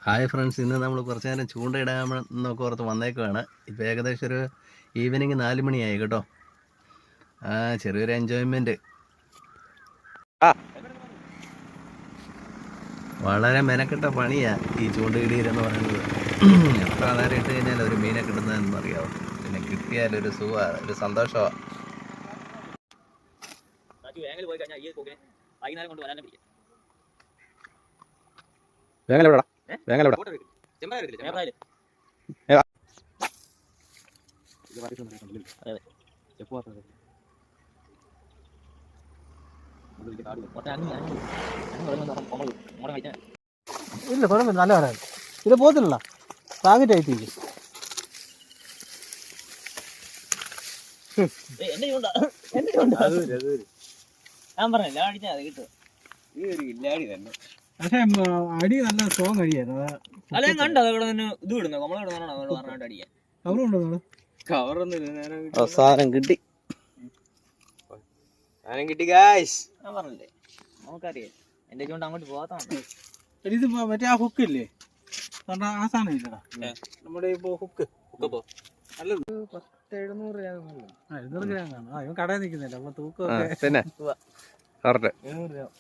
Hi friends, ഇന്ന് നമ്മൾ കുറച്ച് നേരം ചൂണ്ടയിടാമെന്നൊക്കെ ഓർത്ത് വന്നേക്കുവാണ്. ഇപ്പോൾ ഏകദേശം ഒരു ഈവനിങ് 4 മണിയായി കേട്ടോ. ചെറിയൊരു എൻജോയ്മെൻറ്റ്. വളരെ മെനക്കെട്ട പണിയാണ് ഈ ചൂണ്ടയിടീരെന്ന് പറയുന്നത്. എത്ര നേരം ഇട്ട് കഴിഞ്ഞാൽ ഒരു മീനെ കിട്ടുന്നതെന്ന് അറിയാമോ. പിന്നെ കിട്ടിയാലൊരു സുഖമാണ്, ഒരു സന്തോഷമാണ്. ഇല്ല കുഴപ്പമില്ല, നല്ല പറയാം. ഇത് പോത്തില്ല, താങ്ങിട്ടായിട്ട് ഞാൻ പറഞ്ഞില്ല അടിച്ചാൽ അത് കിട്ടും. പക്ഷെ അടി നല്ല സ്ട്രോങ് അടിയായിരുന്നു. അല്ല ഞാൻ കണ്ടോ അതവിടെ ഇത് വിടുന്നു നമ്മളോട് പറഞ്ഞിട്ട് അടിക്കാൻ കവറുണ്ടോ? കവറൊന്നും സാധനം കിട്ടി. ഞാൻ പറഞ്ഞില്ലേ നമുക്കറിയാം. എന്റെ ചൂണ്ട് അങ്ങോട്ട് പോകാത്തതാണ്. ഇത് മറ്റേ ആ ഹുക്ക് ഇല്ലേ, ആ സാധനം ഇല്ലടാ നമ്മുടെ ഇപ്പൊ ഹുക്ക്. അല്ല 700 ഗ്രാം കാണും. ഇവൻ കടയിൽ നിൽക്കുന്നില്ല, അപ്പൊ തൂക്കം പിന്നെ 700 രൂപ.